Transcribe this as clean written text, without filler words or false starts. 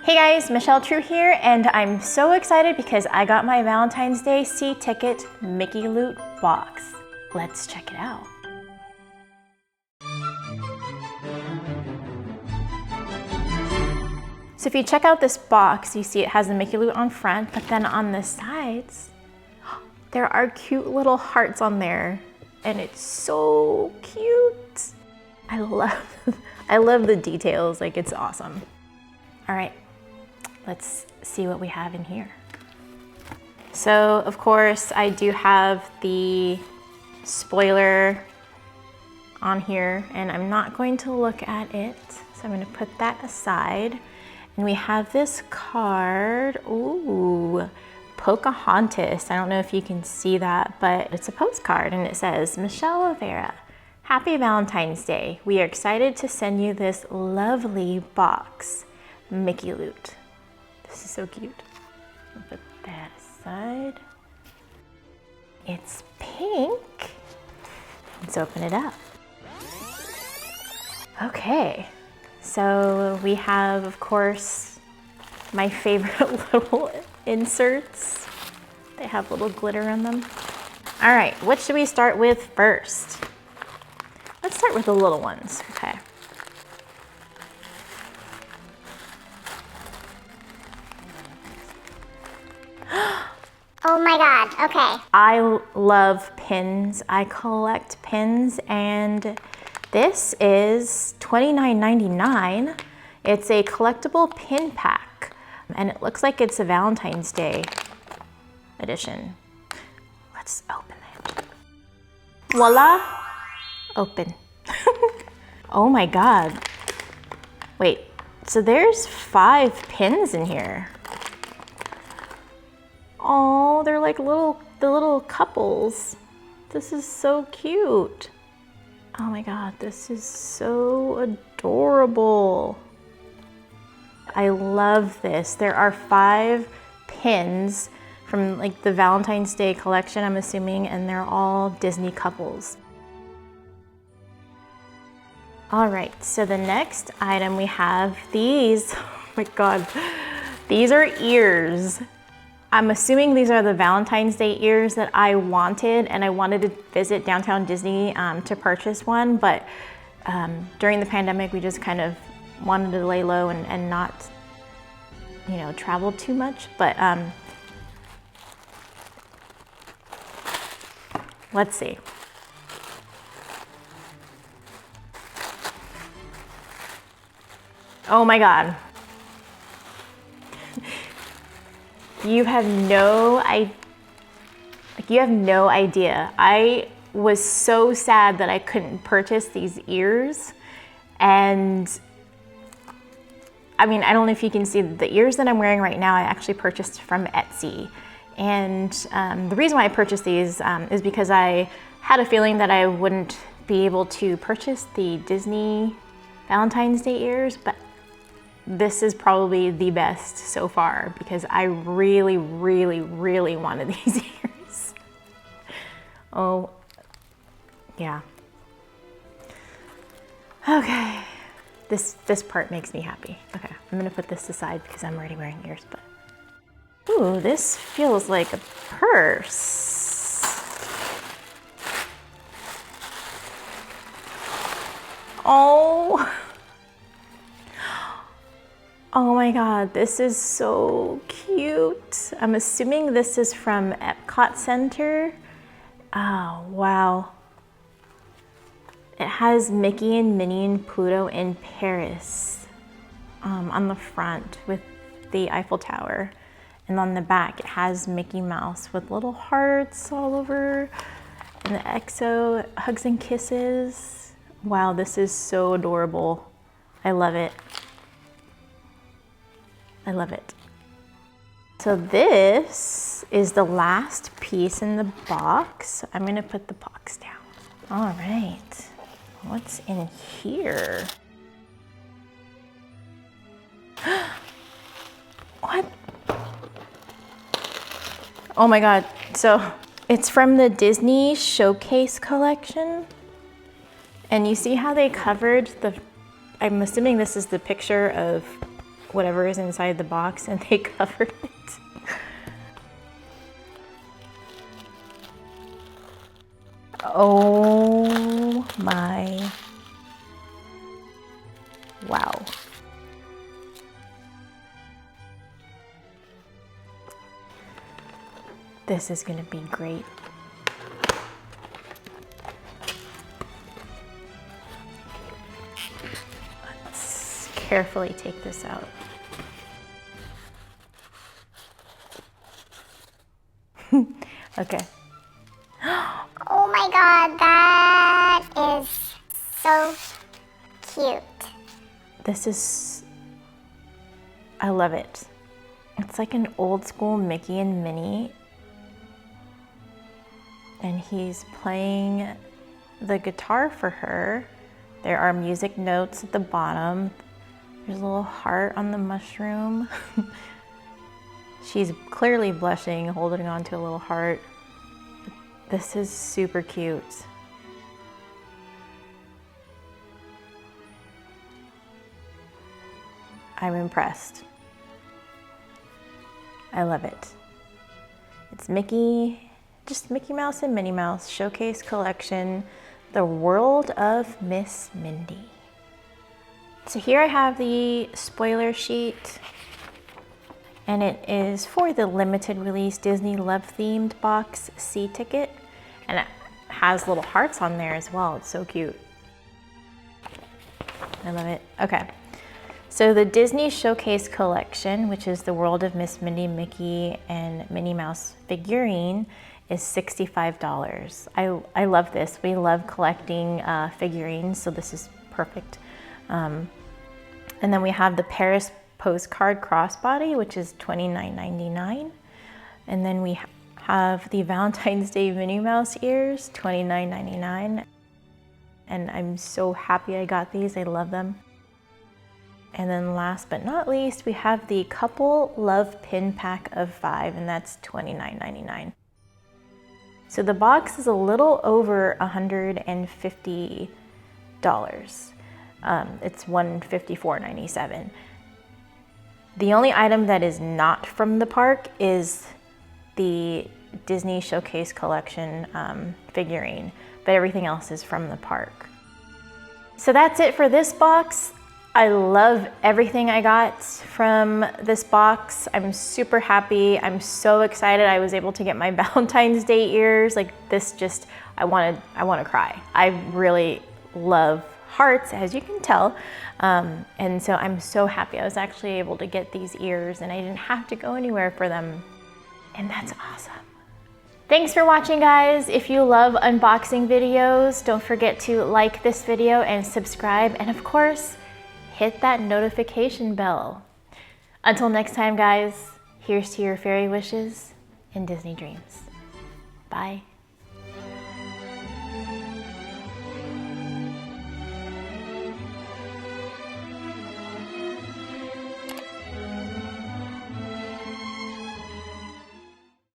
Hey guys, Michelle True here, and I'm so excited because I got my Valentine's Day C-Ticket Mickey Loot box. Let's check it out. So if you check out this box, you see it has the Mickey Loot on front, but then on the sides, there are cute little hearts on there, and it's so cute. I love the details, like it's awesome. All right, let's see what we have in here. So of course I do have the spoiler on here, and I'm not going to look at it. So I'm going to put that aside. And we have this card. Ooh, Pocahontas. I don't know if you can see that, but it's a postcard and it says, Michelle Rivera, happy Valentine's Day. We are excited to send you this lovely box, Mickey Loot. This is so cute. I'll put that aside. It's pink. Let's open it up. Okay, so we have, of course, my favorite little inserts. They have little glitter on them. All right, what should we start with first? Let's start with the little ones, okay. Oh my God, okay. I love pins. I collect pins, and this is $29.99. It's a collectible pin pack, and it looks like it's a Valentine's Day edition. Let's open it. Voila, open. Oh my God. Wait, so there's 5 pins in here. Oh, they're like the little couples. This is so cute. Oh my God, this is so adorable. I love this. There are 5 pins from like the Valentine's Day collection, I'm assuming, and they're all Disney couples. All right, so the next item we have these. Oh my God, these are ears. I'm assuming these are the Valentine's Day ears that I wanted, and I wanted to visit Downtown Disney to purchase one, but during the pandemic, we just kind of wanted to lay low and not, you know, travel too much, but let's see. Oh my God. You have no idea. I was so sad that I couldn't purchase these ears. And I mean, I don't know if you can see the ears that I'm wearing right now, I actually purchased from Etsy. And the reason why I purchased these is because I had a feeling that I wouldn't be able to purchase the Disney Valentine's Day ears, but this is probably the best so far because I really, really, really wanted these ears. Oh, yeah. Okay, this part makes me happy. Okay, I'm gonna put this aside because I'm already wearing ears, but. Ooh, this feels like a purse. Oh. Oh my God, this is so cute. I'm assuming this is from Epcot Center. Oh, wow. It has Mickey and Minnie and Pluto in Paris on the front with the Eiffel Tower. And on the back, it has Mickey Mouse with little hearts all over. And the EXO hugs and kisses. Wow, this is so adorable. I love it. I love it. So this is the last piece in the box. I'm gonna put the box down. All right, what's in here? What? Oh my God, so it's from the Disney Showcase collection. And you see how they covered I'm assuming this is the picture of whatever is inside the box, and they covered it. Oh my, wow. This is gonna be great. Let's carefully take this out. Okay. Oh my god, that is so cute. This is, I love it. It's like an old school Mickey and Minnie. And he's playing the guitar for her. There are music notes at the bottom. There's a little heart on the mushroom. She's clearly blushing, holding on to a little heart. This is super cute. I'm impressed. I love it. It's Mickey, just Mickey Mouse and Minnie Mouse Showcase Collection, The World of Miss Mindy. So here I have the spoiler sheet, and it is for the limited release Disney Love themed box C ticket, and it has little hearts on there as well. It's so cute. I love it. Okay, so the Disney Showcase Collection, which is the World of Miss Mindy, Mickey, and Minnie Mouse figurine, is $65. I love this. We love collecting figurines, so this is perfect. And then we have the Paris postcard crossbody, which is $29.99. And then we have the Valentine's Day Minnie Mouse ears, $29.99. And I'm so happy I got these. I love them. And then last but not least, we have the Couple Love Pin Pack of 5, and that's $29.99. So the box is a little over $150. It's $154.97. The only item that is not from the park is the Disney Showcase Collection figurine, but everything else is from the park. So that's it for this box. I love everything I got from this box. I'm super happy. I'm so excited I was able to get my Valentine's Day ears. Like this just, I want to cry. I really love hearts, as you can tell. And so I'm so happy I was actually able to get these ears and I didn't have to go anywhere for them. And that's awesome. Thanks for watching, guys. If you love unboxing videos, don't forget to like this video and subscribe. And of course, hit that notification bell. Until next time, guys, here's to your fairy wishes and Disney dreams. Bye.